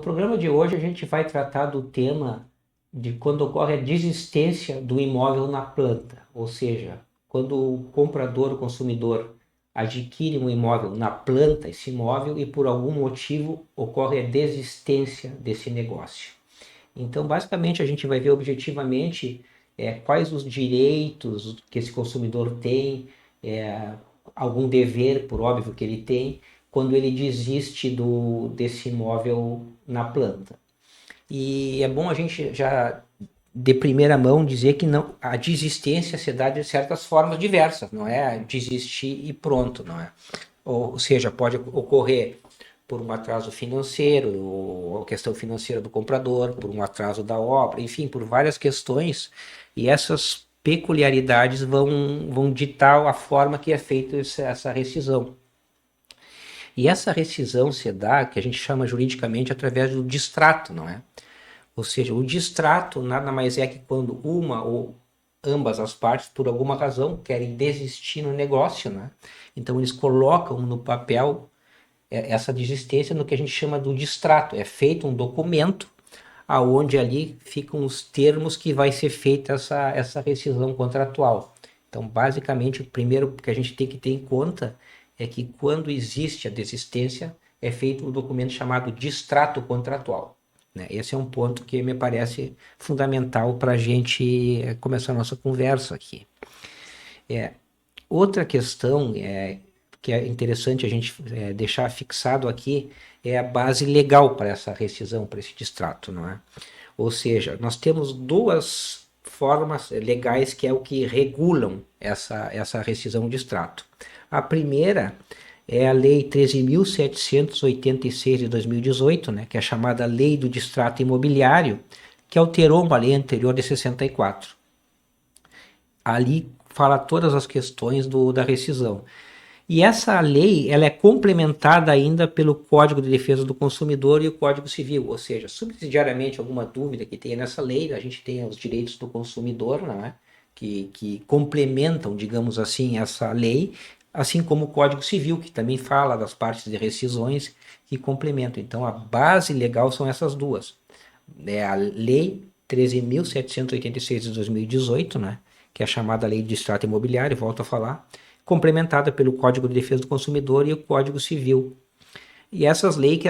programa de hoje a gente vai tratar do tema de quando ocorre a desistência do imóvel na planta, ou seja, quando o comprador, o consumidor, adquire um imóvel na planta, esse imóvel, e por algum motivo ocorre a desistência desse negócio. Então, basicamente, a gente vai ver objetivamente quais os direitos que esse consumidor tem, algum dever, por óbvio que ele tem, quando ele desiste desse imóvel na planta. E é bom a gente já, de primeira mão, dizer que não, a desistência se dá de certas formas diversas, não é desistir e pronto, não é? Ou seja, pode ocorrer por um atraso financeiro, ou a questão financeira do comprador, por um atraso da obra, enfim, por várias questões, e essas peculiaridades vão ditar a forma que é feita essa rescisão. E essa rescisão se dá, que a gente chama juridicamente, através do distrato, não é? Ou seja, o distrato nada mais é que quando uma ou ambas as partes, por alguma razão, querem desistir no negócio, né? Então eles colocam no papel essa desistência no que a gente chama do distrato. É feito um documento aonde ali ficam os termos que vai ser feita essa rescisão contratual. Então, basicamente, o primeiro que a gente tem que ter em conta é que quando existe a desistência, é feito um documento chamado distrato contratual. Né? Esse é um ponto que me parece fundamental para a gente começar a nossa conversa aqui. Outra questão que é interessante a gente deixar fixado aqui é a base legal para essa rescisão, para esse distrato, não é? Ou seja, nós temos duas formas legais que é o que regulam essa rescisão de distrato. A primeira é a Lei 13.786 de 2018, né, que é a chamada Lei do Distrato Imobiliário, que alterou uma lei anterior de 64. Ali fala todas as questões da rescisão. E essa lei ela é complementada ainda pelo Código de Defesa do Consumidor e o Código Civil, ou seja, subsidiariamente alguma dúvida que tenha nessa lei, a gente tem os direitos do consumidor, não é? que complementam, digamos assim, essa lei, assim como o Código Civil, que também fala das partes de rescisões que complementam. Então, a base legal são essas duas. É a Lei 13.786 de 2018, né? Que é a chamada Lei de Distrato Imobiliário, volto a falar, complementada pelo Código de Defesa do Consumidor e o Código Civil. E essa lei,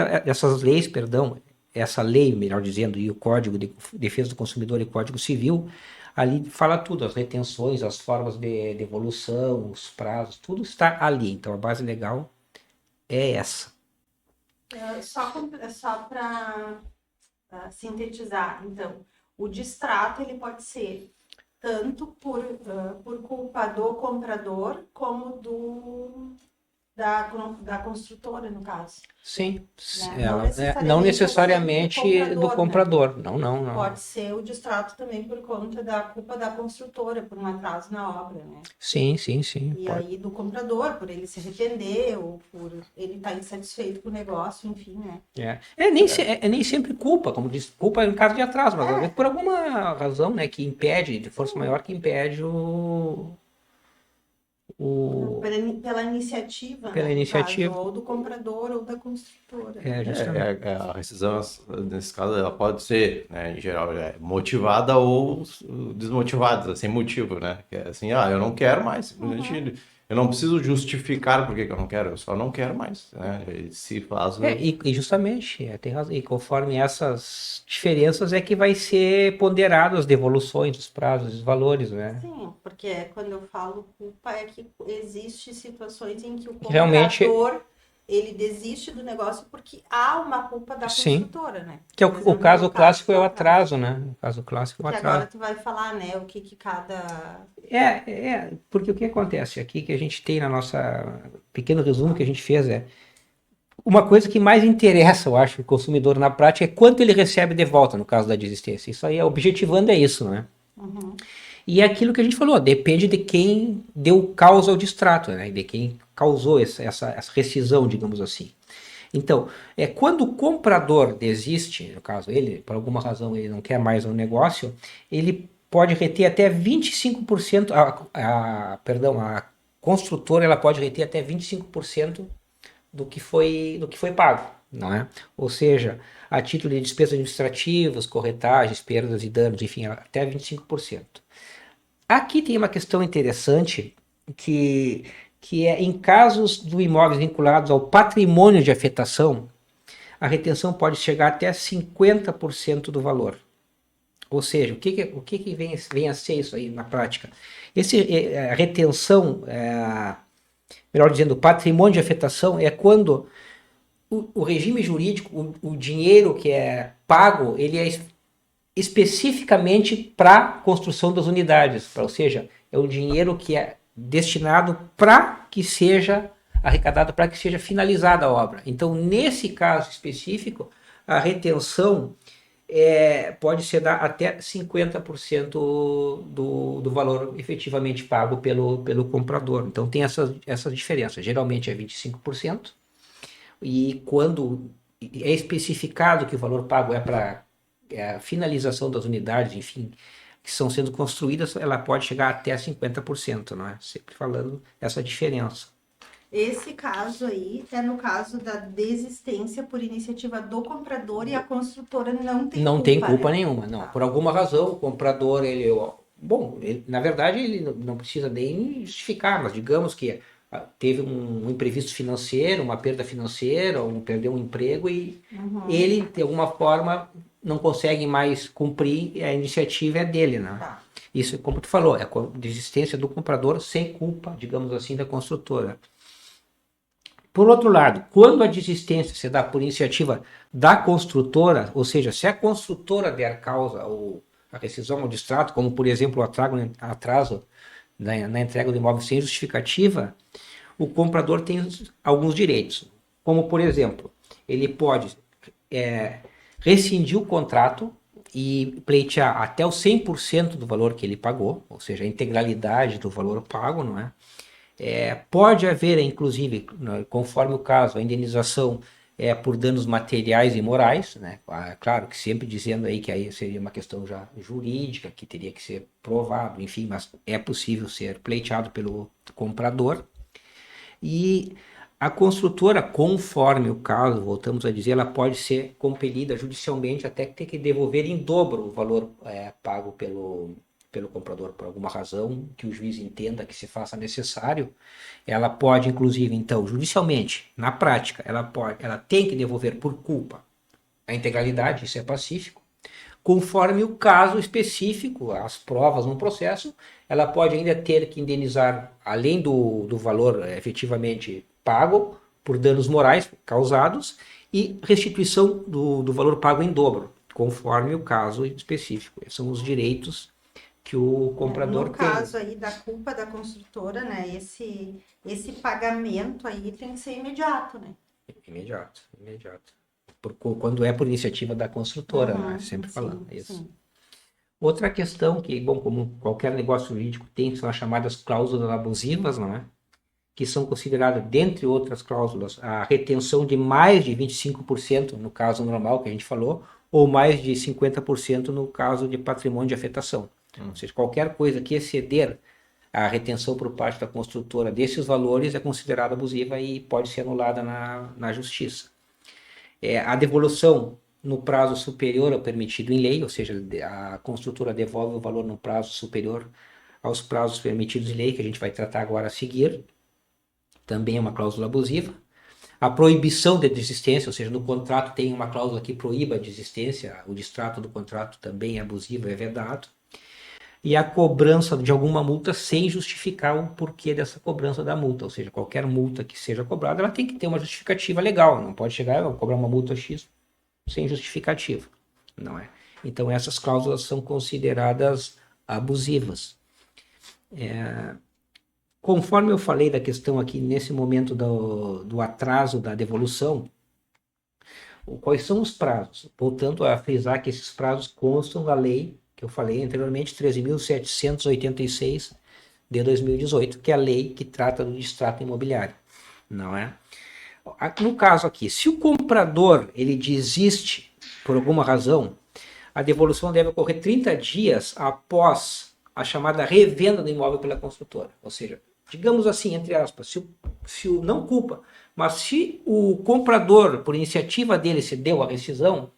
melhor dizendo, e o Código de Defesa do Consumidor e o Código Civil, ali fala tudo, as retenções, as formas de devolução, os prazos, tudo está ali. Então a base legal é essa. Só para sintetizar, então, o distrato ele pode ser tanto por culpa do comprador como da construtora, no caso. Sim, Né? não necessariamente do comprador. Né? Não. Pode ser o distrato também por conta da culpa da construtora, por um atraso na obra, né? Sim. E Pode. aí do comprador, por ele se arrepender, ou por ele estar insatisfeito com o negócio, enfim, né? Nem sempre culpa, como diz, culpa em caso de atraso, mas às vezes por alguma razão, né, que impede, de força maior que impede Pela iniciativa, pela né, no iniciativa. caso, ou do comprador ou da construtora. Justamente. A rescisão, nesse caso, ela pode ser, né, em geral, motivada ou desmotivada, sem motivo, né? Que é assim, eu não quero mais, simplesmente eu não preciso justificar por que eu não quero, eu só não quero mais, né? E se faz... E justamente, tem razão, e conforme essas diferenças é que vai ser ponderado as devoluções, os prazos, os valores, né? Sim, porque quando eu falo culpa é que existe situações em que o comprador Realmente, ele desiste do negócio porque há uma culpa da sim, construtora, né? que é Por o exemplo, caso clássico é o contrário. atraso, né? O caso clássico é o Porque atraso. agora tu vai falar, né, o que cada... Porque o que acontece aqui que a gente tem na nossa pequeno resumo que a gente fez uma coisa que mais interessa, eu acho, o consumidor na prática é quanto ele recebe de volta no caso da desistência. Isso aí, objetivando, é isso, né? E é aquilo que a gente falou, depende de quem deu causa ao distrato, né? De quem causou essa rescisão, digamos assim. Então, quando o comprador desiste, no caso ele, por alguma razão ele não quer mais o negócio, ele pode reter até 25%, a construtora ela pode reter até 25% do que foi pago. não é? Ou seja, a título de despesas administrativas, corretagens, perdas e danos, enfim, até 25%. Aqui tem uma questão interessante que é em casos do imóvel vinculados ao patrimônio de afetação, a retenção pode chegar até 50% do valor. Ou seja, o que vem a ser isso aí na prática? A retenção, melhor dizendo, o patrimônio de afetação é quando o regime jurídico, o dinheiro que é pago, ele é especificamente para a construção das unidades, ou seja, é um dinheiro que é destinado para que seja arrecadado, para que seja finalizada a obra. Então, nesse caso específico, a retenção pode ser até 50% do valor efetivamente pago pelo comprador. Então, tem essa diferença. Geralmente é 25%, e quando é especificado que o valor pago é para a finalização das unidades, enfim, que estão sendo construídas, ela pode chegar até 50%, não é? Sempre falando essa diferença. Esse caso aí é no caso da desistência por iniciativa do comprador e a construtora não tem culpa. Não tem culpa né? nenhuma, não. Tá. Por alguma razão, o comprador, na verdade, ele não precisa nem justificar, mas digamos que teve um imprevisto financeiro, uma perda financeira, ou perdeu um emprego e ele, de alguma forma, não consegue mais cumprir, a iniciativa é dele, né? Tá. Isso, como tu falou, é a desistência do comprador sem culpa, digamos assim, da construtora. Por outro lado, quando a desistência se dá por iniciativa da construtora, ou seja, se a construtora der causa ou a rescisão ou distrato, como por exemplo o atraso na entrega do imóvel sem justificativa, o comprador tem alguns direitos, como por exemplo, ele pode rescindir o contrato e pleitear até o 100% do valor que ele pagou, ou seja, a integralidade do valor pago, não é? Pode haver, inclusive, conforme o caso, a indenização por danos materiais e morais, né? Claro que sempre dizendo aí que aí seria uma questão já jurídica, que teria que ser provado, enfim, mas é possível ser pleiteado pelo comprador. E a construtora, conforme o caso, voltamos a dizer, ela pode ser compelida judicialmente até ter que devolver em dobro o valor pago pelo comprador, por alguma razão que o juiz entenda que se faça necessário. Ela pode, inclusive, então, judicialmente, na prática, ela tem que devolver por culpa a integralidade, isso é pacífico. Conforme o caso específico, as provas no processo, ela pode ainda ter que indenizar, além do valor efetivamente pago, por danos morais causados, e restituição do valor pago em dobro, conforme o caso específico. Esses são os direitos que o comprador tem. No caso aí da culpa da construtora, né, esse pagamento aí tem que ser imediato, né? Imediato. Quando é por iniciativa da construtora, né? Sempre falando isso. Sim. Outra questão que, bom, como qualquer negócio jurídico tem, são as chamadas cláusulas abusivas, não é? Que são consideradas, dentre outras cláusulas, a retenção de mais de 25% no caso normal que a gente falou, ou mais de 50% no caso de patrimônio de afetação. Ou seja, qualquer coisa que exceder a retenção por parte da construtora desses valores é considerada abusiva e pode ser anulada na justiça. A devolução no prazo superior ao permitido em lei, ou seja, a construtora devolve o valor no prazo superior aos prazos permitidos em lei, que a gente vai tratar agora a seguir, também é uma cláusula abusiva. A proibição de desistência, ou seja, no contrato tem uma cláusula que proíba a desistência, o distrato do contrato também é abusivo, é vedado. E a cobrança de alguma multa sem justificar o porquê dessa cobrança da multa, ou seja, qualquer multa que seja cobrada, ela tem que ter uma justificativa legal, não pode chegar e cobrar uma multa X sem justificativa, não é? Então essas cláusulas são consideradas abusivas. Conforme eu falei da questão aqui nesse momento do atraso da devolução, quais são os prazos? Voltando a frisar que esses prazos constam da lei que eu falei anteriormente, 13.786 de 2018, que é a lei que trata do distrato imobiliário, não é? No caso aqui, se o comprador ele desiste por alguma razão, a devolução deve ocorrer 30 dias após a chamada revenda do imóvel pela construtora. Ou seja, digamos assim, entre aspas, se o não culpa, mas se o comprador, por iniciativa dele, cedeu a rescisão,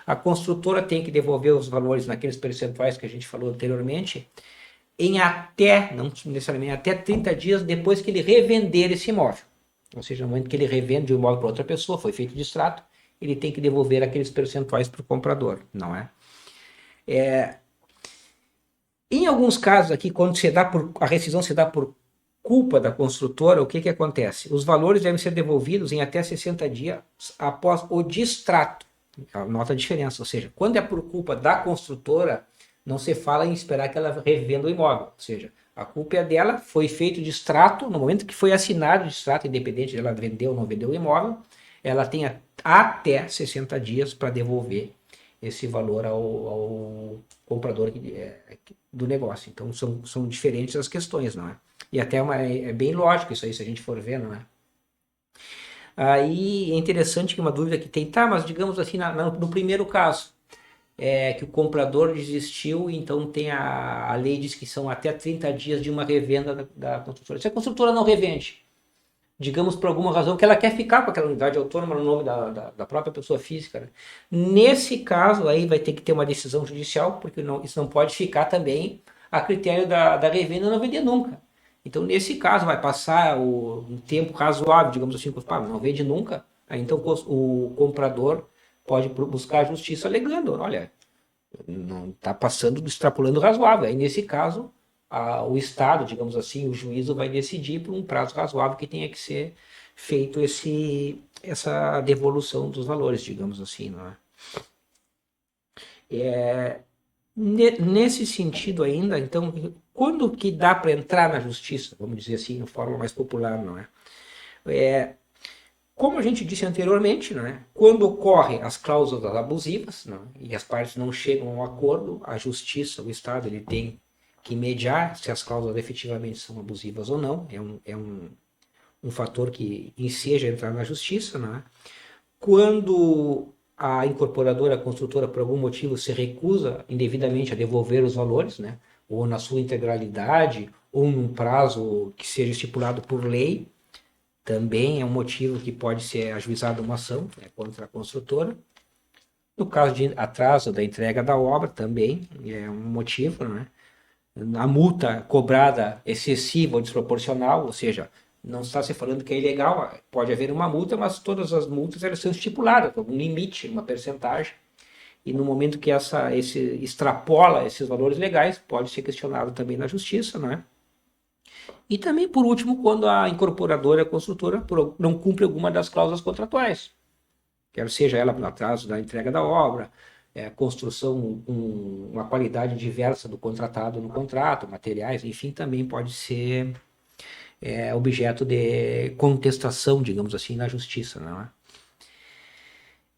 a construtora tem que devolver os valores naqueles percentuais que a gente falou anteriormente, em até, não necessariamente, até 30 dias depois que ele revender esse imóvel. Ou seja, no momento que ele revende o imóvel para outra pessoa, foi feito distrato, ele tem que devolver aqueles percentuais para o comprador, não é? Em alguns casos aqui, quando a rescisão se dá por culpa da construtora, o que acontece? Os valores devem ser devolvidos em até 60 dias após o distrato. Nota a diferença, ou seja, quando é por culpa da construtora, não se fala em esperar que ela revenda o imóvel, ou seja, a culpa é dela, foi feito distrato, no momento que foi assinado o distrato, independente de ela vender ou não vender o imóvel, ela tem até 60 dias para devolver esse valor ao comprador do negócio. Então são diferentes as questões, não é? E até é bem lógico isso aí, se a gente for ver, não é? Aí é interessante que uma dúvida que tem, tá, mas digamos assim, no primeiro caso, que o comprador desistiu, então tem a lei diz que são até 30 dias de uma revenda da construtora. Se a construtora não revende, digamos por alguma razão que ela quer ficar com aquela unidade autônoma no nome da própria pessoa física, né? Nesse caso aí vai ter que ter uma decisão judicial, porque isso não pode ficar também a critério da revenda não vender nunca. Então nesse caso vai passar um tempo razoável, digamos assim, não vende nunca, aí então o comprador pode buscar a justiça alegando, olha, não está passando, extrapolando razoável. Aí nesse caso o Estado, digamos assim, o juízo vai decidir por um prazo razoável que tenha que ser feito essa devolução dos valores, digamos assim, não é? Nesse sentido ainda, então, quando que dá para entrar na justiça, vamos dizer assim, de forma mais popular, não é? Como a gente disse anteriormente, não é? Quando ocorrem as cláusulas abusivas, não é? E as partes não chegam a um acordo, a justiça, o Estado, ele tem que mediar se as cláusulas efetivamente são abusivas ou não. É um fator que enseja entrar na justiça, não é? Quando a incorporadora, a construtora, por algum motivo se recusa indevidamente a devolver os valores, né? Ou na sua integralidade, ou num prazo que seja estipulado por lei, também é um motivo que pode ser ajuizada uma ação, né, contra a construtora. No caso de atraso da entrega da obra, também é um motivo, né? A multa cobrada excessiva ou desproporcional, ou seja, não está se falando que é ilegal, pode haver uma multa, mas todas as multas elas são estipuladas, com um limite, uma percentagem, e no momento que extrapola esses valores legais, pode ser questionado também na justiça, não é? E também, por último, quando a incorporadora, a construtora, não cumpre alguma das cláusulas contratuais, quer seja ela pelo atraso da entrega da obra, construção com uma qualidade diversa do contratado no contrato, materiais, enfim, também pode ser objeto de contestação, digamos assim, na justiça, não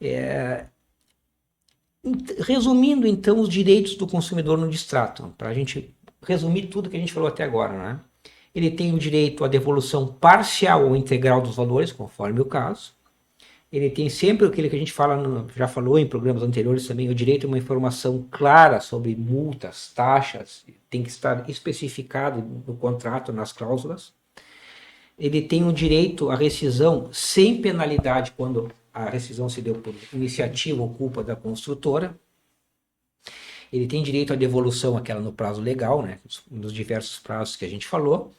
é? Resumindo, então, os direitos do consumidor no distrato, para a gente resumir tudo que a gente falou até agora, não é? Ele tem o direito à devolução parcial ou integral dos valores, conforme o caso. Ele tem sempre aquilo que a gente já falou em programas anteriores também, o direito a uma informação clara sobre multas, taxas, tem que estar especificado no contrato, nas cláusulas. Ele tem o direito à rescisão sem penalidade quando a rescisão se deu por iniciativa ou culpa da construtora. Ele tem direito à devolução, aquela no prazo legal, né, nos diversos prazos que a gente falou.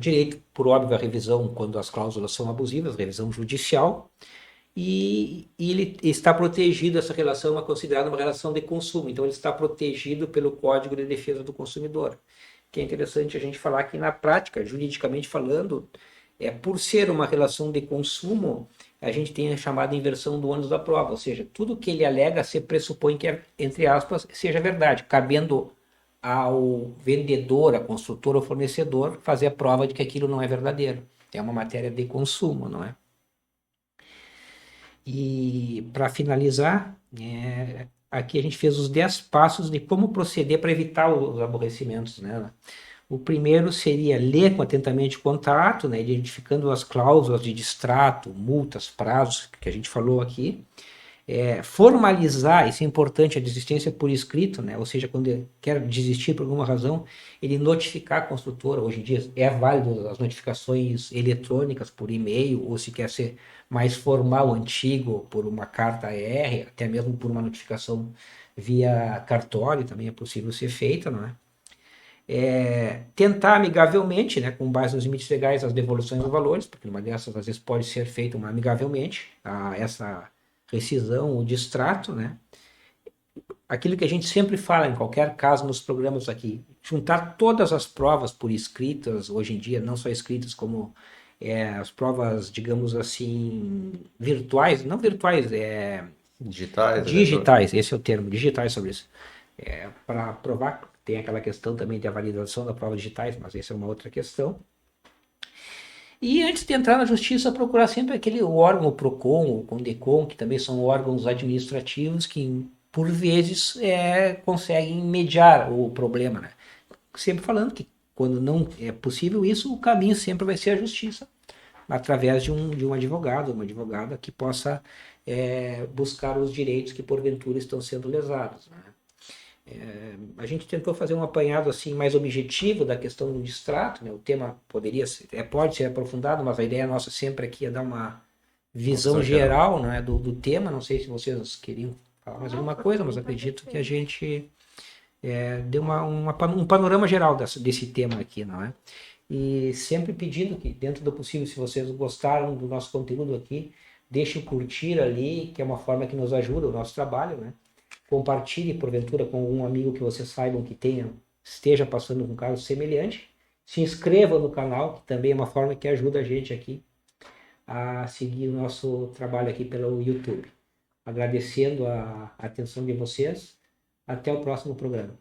Direito, por óbvio, à revisão quando as cláusulas são abusivas, revisão judicial. E ele está protegido, essa relação é considerada uma relação de consumo, então ele está protegido pelo Código de Defesa do Consumidor, que é interessante a gente falar que na prática, juridicamente falando, por ser uma relação de consumo, a gente tem a chamada inversão do ônus da prova, ou seja, tudo que ele alega se pressupõe que, entre aspas, seja verdade, cabendo ao vendedor, a construtora ou fornecedor fazer a prova de que aquilo não é verdadeiro. É uma matéria de consumo, não é? E para finalizar, aqui a gente fez os 10 passos de como proceder para evitar os aborrecimentos, né? O primeiro seria ler atentamente o contrato, né, identificando as cláusulas de distrato, multas, prazos, que a gente falou aqui. formalizar, isso é importante, a desistência por escrito, né? Ou seja, quando ele quer desistir por alguma razão, ele notificar a construtora. Hoje em dia é válido as notificações eletrônicas por e-mail, ou se quer ser mais formal, antigo, por uma carta ER, até mesmo por uma notificação via cartório, também é possível ser feita, não é? Tentar amigavelmente, né, com base nos limites legais, as devoluções dos valores, porque uma dessas às vezes pode ser feita amigavelmente, essa rescisão, o distrato, né? Aquilo que a gente sempre fala em qualquer caso nos programas aqui, juntar todas as provas por escritas, hoje em dia, não só escritas como as provas, digamos assim, virtuais, não virtuais, Digitais, digitais, esse é o termo, digitais sobre isso. Para provar, tem aquela questão também da validação da prova digitais, mas essa é uma outra questão. E antes de entrar na justiça, procurar sempre aquele órgão, o PROCON, o CONDECON, que também são órgãos administrativos que, por vezes, conseguem mediar o problema, né? Sempre falando que, quando não é possível isso, o caminho sempre vai ser a justiça, através de um advogado, uma advogada que possa buscar os direitos que, porventura, estão sendo lesados, né? A gente tentou fazer um apanhado assim mais objetivo da questão do distrato, né? O tema pode ser aprofundado, mas a ideia nossa sempre aqui é dar uma visão geral, né, do tema. Não sei se vocês queriam falar mais alguma coisa, mas acredito que a gente deu um panorama geral desse tema aqui, não é? E sempre pedindo que, dentro do possível, se vocês gostaram do nosso conteúdo aqui, deixem o curtir ali, que é uma forma que nos ajuda o nosso trabalho, né? Compartilhe, porventura, com algum amigo que vocês saibam que esteja passando por um caso semelhante. Se inscreva no canal, que também é uma forma que ajuda a gente aqui a seguir o nosso trabalho aqui pelo YouTube. Agradecendo a atenção de vocês. Até o próximo programa.